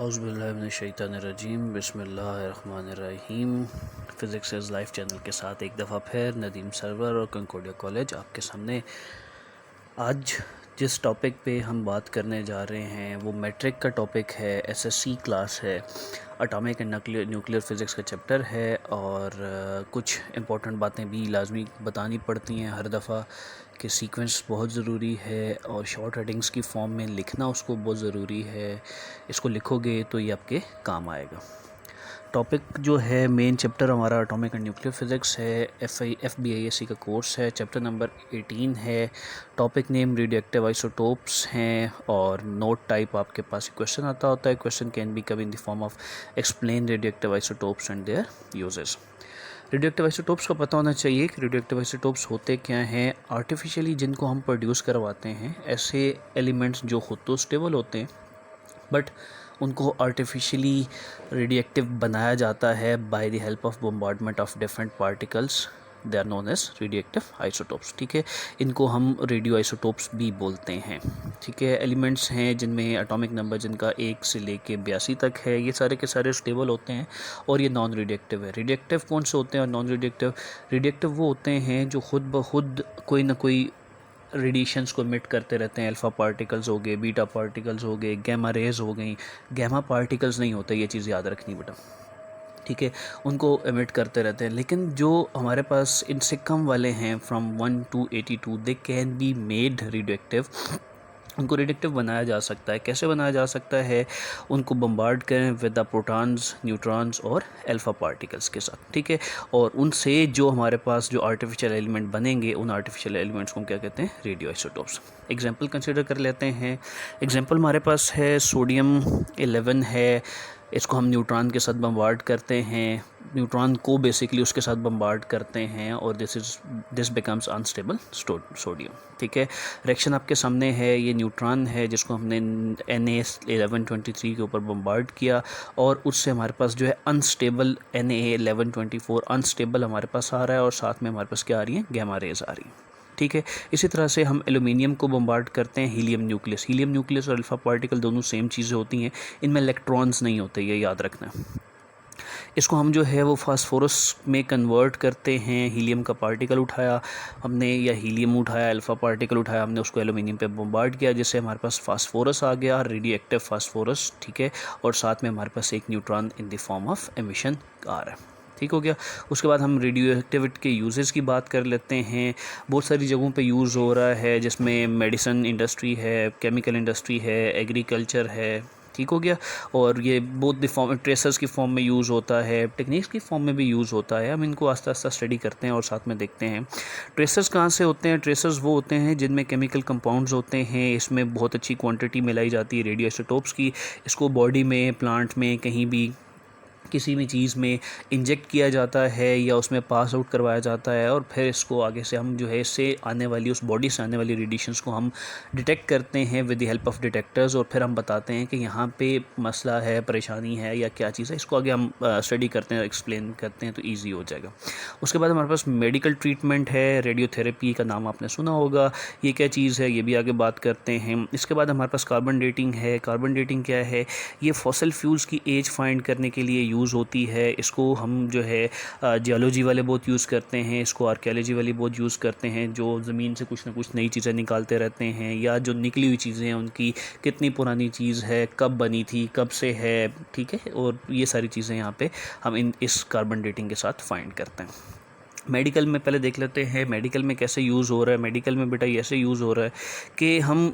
औज़ुबिल्लाहिमिनश्शैतानिर्रजीम बिस्मिल्लाहिर्रहमानिर्रहीम। Physics is life channel के साथ एक दफ़ा फिर नदीम सरवर और कंकोडिया कॉलेज आपके सामने। आज जिस टॉपिक पे हम बात करने जा रहे हैं वो मैट्रिक का टॉपिक है, एसएससी क्लास है, एटॉमिक एंड न्यूक्लियर फ़िज़िक्स का चैप्टर है और कुछ इम्पोर्टेंट बातें भी लाजमी बतानी पड़ती हैं हर दफ़ा कि सीक्वेंस बहुत ज़रूरी है और शॉर्ट हेडिंग्स की फॉर्म में लिखना उसको बहुत ज़रूरी है। इसको लिखोगे तो ये आपके काम आएगा। टॉपिक जो है मेन चैप्टर हमारा एटॉमिक एंड न्यूक्लियर फ़िज़िक्स है, FBISC का कोर्स है, चैप्टर नंबर 18 है। टॉपिक नेम रेडियोएक्टिव आइसोटोप्स हैं और नोट टाइप आपके पास क्वेश्चन आता होता है। Question can be come in the form of explain radioactive isotopes and there uses. Radioactive isotopes का पता होना चाहिए कि रेडियोएक्टिव आइसोटोप्स होते क्या हैं। आर्टिफिशियली जिनको हम प्रोड्यूस करवाते हैं, ऐसे एलिमेंट्स जो खुद तो स्टेबल होते हैं बट उनको आर्टिफिशियली रेडियोएक्टिव बनाया जाता है by the help of bombardment of different particles. They are known as radioactive isotopes. ठीक है, इनको हम रेडियो आइसोटोप्स भी बोलते हैं। ठीक है, एलिमेंट्स हैं जिनमें एटॉमिक नंबर जिनका 1 से लेके 82 तक है। ये सारे के सारे स्टेबल होते हैं और ये नॉन रेडियोएक्टिव है। रेडियोएक्टिव कौन से होते हैं और नॉन रेडियोएक्टिव? रेडियोएक्टिव वो होते हैं जो खुद ब खुद कोई ना कोई रेडिएशंस को एमिट करते रहते हैं। अल्फ़ा पार्टिकल्स हो गए, बीटा पार्टिकल्स हो गए, गैमा रेज हो गई। गैमा पार्टिकल्स नहीं होते, ये चीज़ याद रखनी बेटा। ठीक है, उनको एमिट करते रहते हैं। लेकिन जो हमारे पास इनसे कम वाले हैं from 1 to 82 they can be made radioactive. उनको रेडियोएक्टिव बनाया जा सकता है। कैसे बनाया जा सकता है? उनको बम्बार्ड करें विद द प्रोटॉन्स, न्यूट्रॉन्स और अल्फ़ा पार्टिकल्स के साथ। ठीक है, और उनसे जो हमारे पास जो आर्टिफिशियल एलिमेंट बनेंगे उन आर्टिफिशियल एलिमेंट्स को हम क्या कहते हैं? Radio isotopes. एग्जांपल कंसिडर कर लेते हैं। एग्जांपल हमारे पास है सोडियम 11 है। इसको हम न्यूट्रॉन के साथ बम्बार्ड करते हैं, न्यूट्रॉन को बेसिकली उसके साथ बम्बार्ड करते हैं और दिस बिकम्स अनस्टेबल सोडियम। ठीक है, रिएक्शन आपके सामने है। ये न्यूट्रॉन है जिसको हमने Na1123 के ऊपर बम्बार्ड किया और उससे हमारे पास जो है अनस्टेबल Na1124 अनस्टेबल हमारे पास आ रहा है और साथ में हमारे पास क्या आ रही है? गैमा रेज आ रही है। ठीक है, इसी तरह से हम एल्यूमिनियम को बम्बार्ड करते हैं हीलियम न्यूक्लियस। हीलियम न्यूक्लियस और अल्फ़ा पार्टिकल दोनों सेम चीज़ें होती हैं, इनमें इलेक्ट्रॉन्स नहीं होते, ये याद रखना। इसको हम जो है वो फास्फोरस में कन्वर्ट करते हैं। हीलियम का पार्टिकल उठाया हमने या हीलियम उठाया, अल्फ़ा पार्टिकल उठाया हमने, उसको एल्यूमिनियम पे बम्बार्ड किया जिससे हमारे पास फास्फोरस आ गया, रेडियोएक्टिव फास्फोरस। ठीक है, और साथ में हमारे पास एक neutron in the form of emission आ रहा है। ठीक हो गया। उसके बाद हम रेडियो एक्टिविटी के यूजेस की बात कर लेते हैं। बहुत सारी जगहों पे यूज़ हो रहा है जिसमें मेडिसिन इंडस्ट्री है, केमिकल इंडस्ट्री है, एग्रीकल्चर है। ठीक हो गया। और ये बोथ द फॉर्म ट्रेसर्स की फॉर्म में यूज़ होता है, टेक्निक्स की फॉर्म में भी यूज़ होता है। हम इनको आस्ता आस्ता स्टडी करते हैं और साथ में देखते हैं। ट्रेसर्स कहाँ से होते हैं? ट्रेसर्स वो होते हैं जिनमें केमिकल कंपाउंड्स होते हैं, इसमें बहुत अच्छी क्वांटिटी मिलाई जाती है रेडियो आइसोटोप्स की। इसको बॉडी में, प्लांट में, कहीं भी किसी भी चीज़ में इंजेक्ट किया जाता है या उसमें पास आउट करवाया जाता है और फिर इसको आगे से हम जो है इससे आने वाली, उस बॉडी से आने वाली रेडिएशंस को हम डिटेक्ट करते हैं with the help of detectors और फिर हम बताते हैं कि यहाँ पे मसला है, परेशानी है या क्या चीज़ है। इसको आगे हम स्टडी करते हैं, एक्सप्लेन करते हैं तो ईजी हो जाएगा। उसके बाद हमारे पास मेडिकल ट्रीटमेंट है, रेडियोथेरेपी का नाम आपने सुना होगा। ये क्या चीज़ है ये भी आगे बात करते हैं। इसके बाद हमारे पास कार्बन डेटिंग है। कार्बन डेटिंग क्या है? ये फॉसिल फ्यूल्स की एज फाइंड करने के लिए यूज़ होती है। इसको हम जो है जियोलॉजी वाले बहुत यूज़ करते हैं, इसको आर्कियोलॉजी वाले बहुत यूज़ करते हैं, जो ज़मीन से कुछ ना कुछ नई चीज़ें निकालते रहते हैं या जो निकली हुई चीज़ें हैं उनकी कितनी पुरानी चीज़ है, कब बनी थी, कब से है। ठीक है, और ये सारी चीज़ें यहाँ पे हम इस कार्बन डेटिंग के साथ फाइंड करते हैं। मेडिकल में पहले देख लेते हैं मेडिकल में कैसे यूज़ हो रहा है। मेडिकल में बेटा ऐसे यूज़ हो रहा है कि हम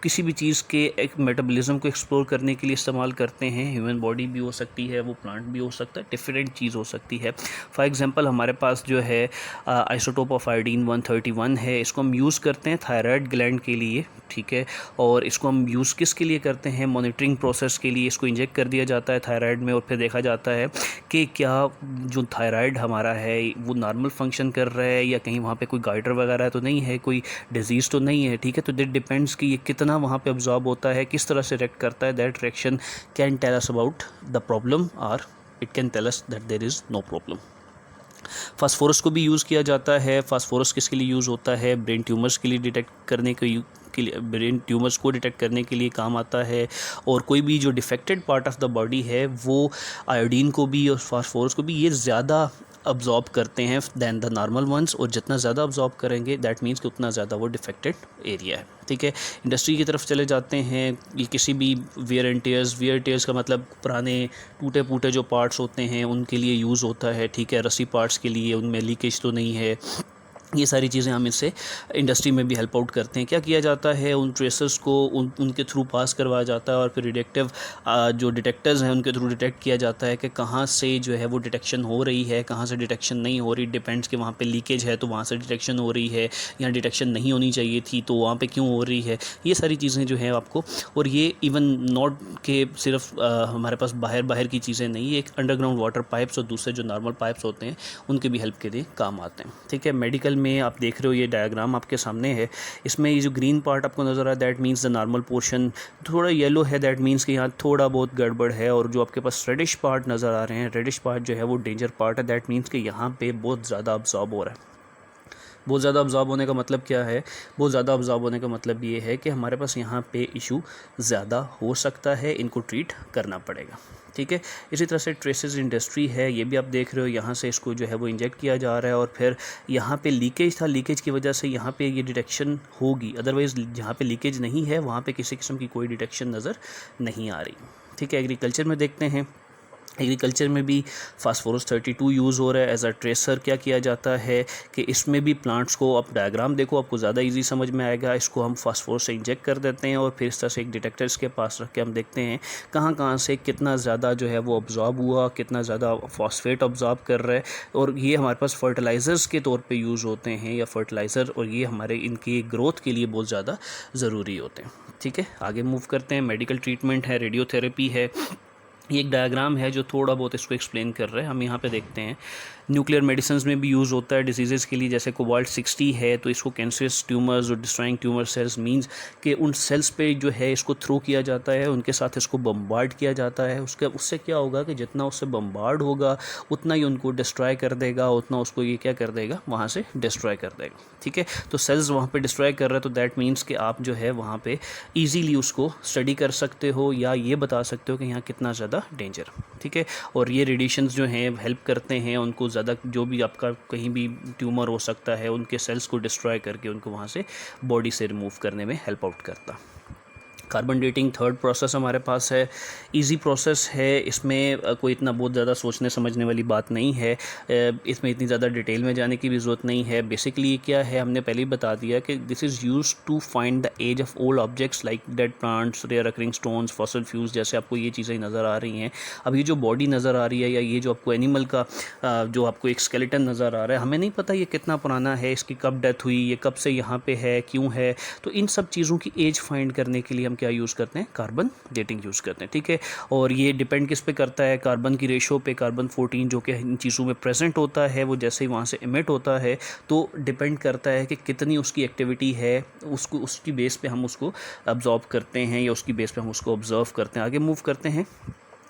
किसी भी चीज़ के एक मेटाबॉलिज्म को एक्सप्लोर करने के लिए इस्तेमाल करते हैं। ह्यूमन बॉडी भी हो सकती है, वो प्लांट भी हो सकता है, डिफरेंट चीज़ हो सकती है। फॉर एग्जांपल हमारे पास जो है आइसोटोप ऑफ आयोडीन 131 है। इसको हम यूज़ करते हैं थायराइड ग्लैंड के लिए। ठीक है, और इसको हम यूज़ किसके लिए करते हैं? मॉनिटरिंग प्रोसेस के लिए। इसको इंजेक्ट कर दिया जाता है थायराइड में और फिर देखा जाता है कि क्या जो थायराइड हमारा है वो नॉर्मल फंक्शन कर रहा है या कहीं वहाँ पे कोई गाइडर वगैरह तो नहीं है, कोई डिजीज़ तो नहीं है। ठीक है, तो दैट डिपेंड्स कि ये कितना वहाँ पे अब्जॉर्ब होता है, किस तरह से रिएक्ट करता है। That reaction can tell us about the problem और it can tell us that there is no problem. Phosphorus को भी यूज़ किया जाता है। फास्फोरस किसके लिए यूज़ होता है? ब्रेन ट्यूमर्स के लिए डिटेक्ट करने के लिए, ब्रेन ट्यूमर्स को डिटेक्ट करने के लिए काम आता है। और कोई भी जो defected part of the body है वो आयोडीन को भी और फास्फोरस को भी ये ज़्यादा अब्जॉर्ब करते हैं दैन द नॉर्मल वंस, और जितना ज़्यादा अब्जॉर्ब करेंगे दैट मीन्स कि उतना ज़्यादा वो डिफेक्टेड एरिया है। ठीक है, इंडस्ट्री की तरफ चले जाते हैं। ये किसी भी वेयर एंड टेयर्स का मतलब पुराने टूटे फूटे जो पार्ट्स होते हैं उनके लिए यूज़ होता है। ठीक है, रस्सी पार्ट्स के लिए उनमें लीकेज तो नहीं है, ये सारी चीज़ें हम इससे इंडस्ट्री में भी हेल्प आउट करते हैं। क्या किया जाता है, उन ट्रेसर्स को उनके थ्रू पास करवाया जाता है और फिर डिटेक्टिव जो डिटेक्टर्स हैं उनके थ्रू डिटेक्ट किया जाता है कि कहाँ से जो है वो डिटेक्शन हो रही है, कहाँ से डिटेक्शन नहीं हो रही। डिपेंड्स कि वहाँ पे लीकेज है तो वहाँ से डिटेक्शन हो रही है, या डिटेक्शन नहीं होनी चाहिए थी तो वहाँ पे क्यों हो रही है। ये सारी चीज़ें जो है आपको, और ये इवन नॉट के सिर्फ हमारे पास बाहर की चीज़ें नहीं, एक अंडरग्राउंड वाटर पाइप्स और दूसरे जो नॉर्मल पाइप्स होते हैं उनके भी हेल्प के लिए काम आते हैं। ठीक है, मेडिकल में आप देख रहे हो ये डायग्राम आपके सामने है, इसमें ये जो ग्रीन पार्ट आपको नज़र आ रहा है that means the normal portion, थोड़ा येलो है दैट मीन्स कि यहाँ थोड़ा बहुत गड़बड़ है, और जो आपके पास रेडिश पार्ट नज़र आ रहे हैं, रेडिश पार्ट जो है वो डेंजर पार्ट है, दैट मीन्स कि यहाँ पे बहुत ज़्यादा अब्जॉर्ब हो रहा है। बहुत ज़्यादा अब्जॉर्ब होने का मतलब क्या है, बहुत ज़्यादा अब्जॉर्ब होने का मतलब ये है कि हमारे पास यहाँ पे इशू ज़्यादा हो सकता है, इनको ट्रीट करना पड़ेगा। ठीक है, इसी तरह से ट्रेसेस इंडस्ट्री है, ये भी आप देख रहे हो, यहाँ से इसको जो है वो इंजेक्ट किया जा रहा है और फिर यहाँ पे लीकेज था, लीकेज की वजह से यहाँ पे ये डिटेक्शन होगी, अदरवाइज़ जहाँ पे लीकेज नहीं है वहाँ पे किसी किस्म की कोई डिटेक्शन नज़र नहीं आ रही। ठीक है, एग्रीकल्चर में देखते हैं, एग्रीकल्चर में भी फास्फोरस 32 यूज़ हो रहा है एज अ ट्रेसर। क्या किया जाता है कि इसमें भी प्लांट्स को, आप डायग्राम देखो आपको ज़्यादा इजी समझ में आएगा, इसको हम फास्फोरस से इंजेक्ट कर देते हैं और फिर इस तरह से एक डिटेक्टर इसके पास रख के हम देखते हैं कहाँ से कितना ज़्यादा जो है वो ऑब्जॉर्ब हुआ, कितना ज़्यादा फॉस्फेट ऑब्जॉर्ब कर रहा है, और ये हमारे पास फर्टिलाइज़र्स के तौर पर यूज़ होते हैं या फर्टिलाइज़र, और ये हमारे इनकी ग्रोथ के लिए बहुत ज़्यादा ज़रूरी होते हैं। ठीक है, आगे मूव करते हैं। मेडिकल ट्रीटमेंट है, रेडियोथेरेपी है। ये एक डायग्राम है जो थोड़ा बहुत इसको एक्सप्लेन कर रहा है। हम यहाँ पे देखते हैं न्यूक्लियर मेडिसिन में भी यूज़ होता है डिजीज़ के लिए, जैसे कोबाल्ट 60 है तो इसको कैंसरस ट्यूमर्स और डिस्ट्रॉइंग ट्यूमर सेल्स मींस कि उन सेल्स पे जो है इसको थ्रो किया जाता है, उनके साथ इसको बम्बार्ड किया जाता है। उससे क्या होगा कि जितना उससे बम्बार्ड होगा उतना ही उनको डिस्ट्रॉय कर देगा, उतना उसको ये क्या कर देगा, वहाँ से डिस्ट्रॉय कर देगा। ठीक है, तो सेल्स वहाँ पे डिस्ट्रॉय कर रहे हैं तो दैट मीन्स कि आप जो है वहाँ पे ईजीली उसको स्टडी कर सकते हो या ये बता सकते हो कि यहाँ कितना ज़्यादा डेंजर। ठीक है, और ये रेडिएशंस जो हैं हेल्प करते हैं उनको ज़्यादा, जो भी आपका कहीं भी ट्यूमर हो सकता है उनके सेल्स को डिस्ट्रॉय करके उनको वहाँ से बॉडी से रिमूव करने में हेल्प आउट करता। कार्बन डेटिंग थर्ड प्रोसेस हमारे पास है, इजी प्रोसेस है, इसमें कोई इतना बहुत ज़्यादा सोचने समझने वाली बात नहीं है, इसमें इतनी ज़्यादा डिटेल में जाने की भी ज़रूरत नहीं है। बेसिकली ये क्या है, हमने पहले ही बता दिया कि this is use to find the age of old objects like dead plants, rare occurring stones, fossil fuels, जैसे आपको ये चीज़ें नज़र आ रही हैं। अब ये जो बॉडी नज़र आ रही है या ये जो आपको एनिमल का जो आपको एक स्केलेटन नज़र आ रहा है, हमें नहीं पता ये कितना पुराना है, इसकी कब डेथ हुई, ये कब से यहाँ पे है, क्यों है, तो इन सब चीज़ों की एज फाइंड करने के लिए हम क्या यूज़ करते हैं, कार्बन डेटिंग यूज़ करते हैं। ठीक है, और ये डिपेंड किस पे करता है, कार्बन की रेशो पे। कार्बन 14 जो कि इन चीज़ों में प्रेजेंट होता है वो जैसे ही वहाँ से इमिट होता है तो डिपेंड करता है कि कितनी उसकी एक्टिविटी है, उसको उसकी बेस पे हम उसको अब्जॉर्ब करते हैं या उसकी बेस पे हम उसको ऑब्जर्व करते हैं। आगे मूव करते हैं।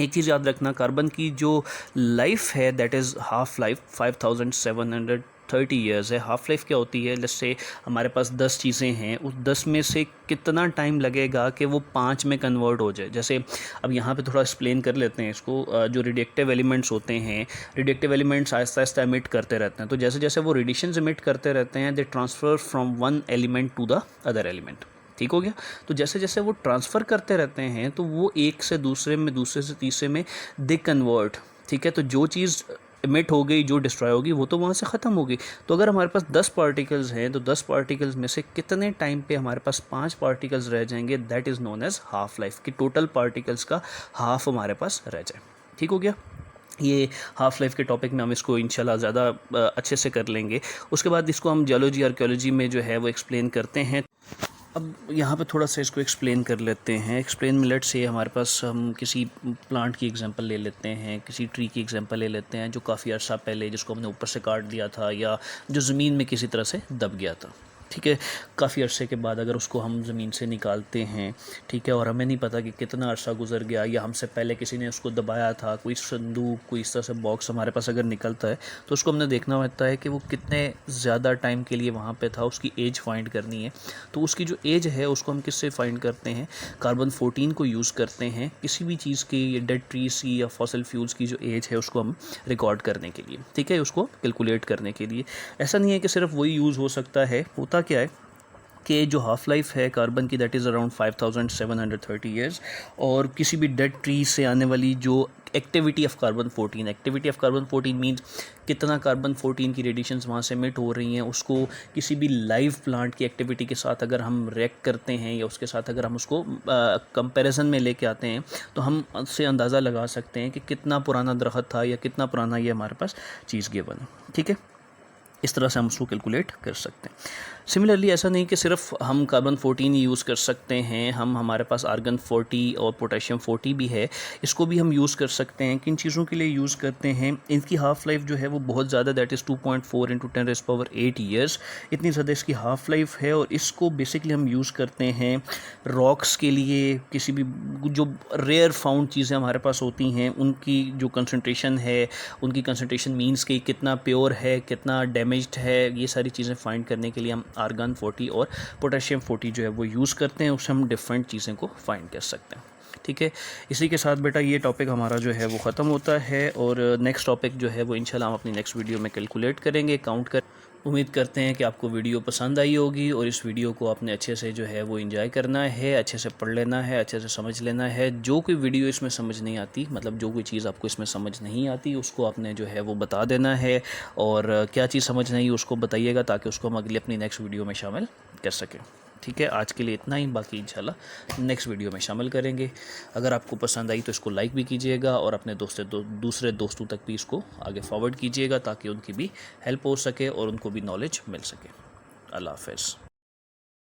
एक चीज़ याद रखना, कार्बन की जो लाइफ है that is half life 5730 years है। हाफ लाइफ क्या होती है, जैसे हमारे पास 10 चीज़ें हैं, उस 10 में से कितना टाइम लगेगा कि वो 5 में कन्वर्ट हो जाए। जैसे अब यहाँ पे थोड़ा एक्सप्लेन कर लेते हैं इसको। जो रेडिएक्टिव एलिमेंट्स होते हैं, radioactive elements Aahista Aahista emit करते रहते हैं, तो जैसे जैसे वो रेडिएशंस एमिट करते रहते हैं they transfer from one element to the other element. ठीक हो गया, तो जैसे जैसे वो ट्रांसफ़र करते रहते हैं तो वो एक से दूसरे में, दूसरे से तीसरे में दे कन्वर्ट। ठीक है, तो जो चीज़ इमिट हो गई, जो डिस्ट्रॉय होगी, वो तो वहाँ से ख़त्म होगी। तो अगर हमारे पास 10 पार्टिकल्स हैं तो 10 पार्टिकल्स में से कितने टाइम पे हमारे पास 5 पार्टिकल्स रह जाएंगे, that is known as half life, कि टोटल पार्टिकल्स का हाफ हमारे पास रह जाए। ठीक हो गया, ये हाफ़ लाइफ के टॉपिक में हम इसको इंशाल्लाह ज़्यादा अच्छे से कर लेंगे। उसके बाद इसको हम जियोलॉजी आर्कियोलॉजी में जो है वो एक्सप्लेन करते हैं। अब यहाँ पे थोड़ा सा इसको एक्सप्लेन कर लेते हैं। एक्सप्लेन में लेट्स से हमारे पास हम किसी प्लांट की एग्जांपल ले लेते हैं, किसी ट्री की एग्जांपल ले लेते हैं जो काफ़ी अर्सा पहले, जिसको हमने ऊपर से काट दिया था या जो ज़मीन में किसी तरह से दब गया था। ठीक है। काफ़ी अरसे के बाद अगर उसको हम ज़मीन से निकालते हैं, ठीक है, और हमें नहीं पता कि कितना अरसा गुजर गया या हमसे पहले किसी ने उसको दबाया था, कोई संदूक, कोई इस तरह से बॉक्स हमारे पास अगर निकलता है तो उसको हमने देखना होता है कि वो कितने ज़्यादा टाइम के लिए वहाँ पे था, उसकी एज फाइंड करनी है। तो उसकी जो एज है उसको हम किससे फाइंड करते हैं? कार्बन 14 को यूज़ करते हैं किसी भी चीज़ की, डेड ट्रीज की या फॉसिल फ्यूल्स की जो एज है उसको हम रिकॉर्ड करने के लिए, ठीक है, उसको कैलकुलेट करने के लिए। ऐसा नहीं है कि सिर्फ वही यूज़ हो सकता है। होता क्या है कि जो हाफ़ लाइफ है कार्बन की दैट इज़ अराउंड 5730 ईयर्स, और किसी भी डेड ट्री से आने वाली जो activity of carbon 14, activity of carbon 14 means कितना कार्बन 14 की रेडिएशंस वहाँ से एमिट हो रही हैं, उसको किसी भी लाइव प्लांट की एक्टिविटी के साथ अगर हम रिएक्ट करते हैं या उसके साथ अगर हम उसको कंपैरिजन में लेके आते हैं तो हम उससे अंदाज़ा लगा सकते हैं कि कितना पुराना दरख्त था या कितना पुराना ये हमारे पास चीज़ गिवन है, ठीक है। इस तरह से हम उसको कैलकुलेट कर सकते हैं। सिमिलरली ऐसा नहीं कि सिर्फ हम कार्बन 14 यूज़ कर सकते हैं, हम हमारे पास आर्गन 40 और पोटेशियम 40 भी है, इसको भी हम यूज़ कर सकते हैं। किन चीज़ों के लिए यूज़ करते हैं? इनकी हाफ़ लाइफ जो है वो बहुत ज़्यादा, दैट इज़ 2.4 × 10⁸ ईयर्स, इतनी ज़्यादा इसकी हाफ़ लाइफ है। और इसको बेसिकली हम यूज़ करते हैं रॉक्स के लिए, किसी भी जो रेयर फाउंड चीज़ें हमारे पास होती हैं उनकी जो कंसनट्रेशन है, उनकी कंसनट्रेशन मीन्स कि कितना प्योर है, कितना डैमेज्ड है, ये सारी चीज़ें फाइंड करने के लिए हम आर्गन 40 और पोटेशियम 40 जो है वो यूज़ करते हैं। उससे हम डिफरेंट चीज़ें को फाइंड कर सकते हैं, ठीक है। इसी के साथ बेटा ये टॉपिक हमारा जो है वो ख़त्म होता है, और नेक्स्ट टॉपिक जो है वो इंशाल्लाह हम अपनी नेक्स्ट वीडियो में कैलकुलेट करेंगे, काउंट कर। उम्मीद करते हैं कि आपको वीडियो पसंद आई होगी, और इस वीडियो को आपने अच्छे से जो है वो एंजॉय करना है, अच्छे से पढ़ लेना है, अच्छे से समझ लेना है। जो कोई वीडियो इसमें समझ नहीं आती, मतलब जो कोई चीज़ आपको इसमें समझ नहीं आती उसको आपने जो है वो बता देना है, और क्या चीज़ समझ नहीं उसको बताइएगा ताकि उसको हम अगली अपनी नेक्स्ट वीडियो में शामिल कर सकें, ठीक है। आज के लिए इतना ही, बाकी इंशाल्लाह नेक्स्ट वीडियो में शामिल करेंगे। अगर आपको पसंद आई तो इसको लाइक भी कीजिएगा, और अपने दूसरे दोस्तों तक भी इसको आगे फॉरवर्ड कीजिएगा ताकि उनकी भी हेल्प हो सके और उनको भी नॉलेज मिल सके। अल्लाह हाफ़िज़।